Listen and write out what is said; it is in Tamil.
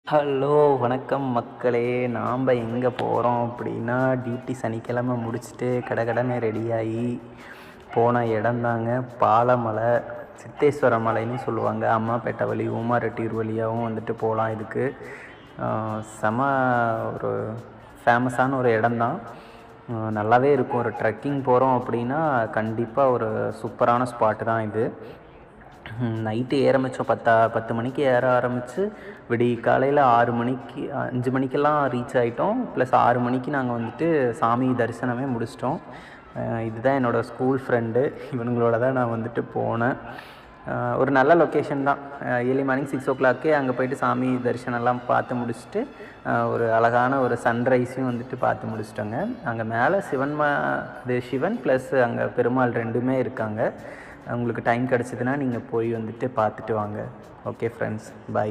ஹலோ வணக்கம் மக்களே. நாம் எங்கே போகிறோம் அப்படின்னா, டியூட்டி சனிக்கிழமை முடிச்சுட்டு கடகடன்னு ரெடியாகி போன இடம்தாங்க பாலமலை. சித்தேஸ்வர மலைன்னு சொல்லுவாங்க. அம்மாப்பேட்டை வழி ஊமாரெட்டியூர் வழியாகவும் வந்துட்டு போகலாம். இதுக்கு செம ஒரு ஃபேமஸான ஒரு இடம்தான். நல்லாவே இருக்கும். ஒரு ட்ரெக்கிங் போகிறோம் அப்படின்னா கண்டிப்பாக ஒரு சூப்பரான ஸ்பாட்டு தான் இது. நைட்டு ஆரம்பித்தோம். 10 மணிக்கு ஏற ஆரம்பித்து விடிய காலையில் 6 மணிக்கு 5 மணிக்கெல்லாம் ரீச் ஆகிட்டோம். ப்ளஸ் 6 மணிக்கு நாங்கள் வந்துட்டு சாமி தரிசனமே முடிச்சிட்டோம். இதுதான் என்னோடய ஸ்கூல் ஃப்ரெண்டு. இவனுங்களோட தான் நான் வந்துட்டு போனேன். ஒரு நல்ல லொக்கேஷன் தான். ஏர்லி மார்னிங் 6 o'clock அங்கே போய்ட்டு சாமி தரிசனம்லாம் பார்த்து முடிச்சுட்டு ஒரு அழகான ஒரு சன்ரைஸையும் வந்துட்டு பார்த்து முடிச்சிட்டோங்க. அங்கே மேலே சிவன் ப்ளஸ் அங்கே பெருமாள் ரெண்டுமே இருக்காங்க. உங்களுக்கு டைம் கிடச்சிதுன்னா நீங்கள் போய் வந்துட்டு பார்த்துட்டு வாங்க. Okay friends, by.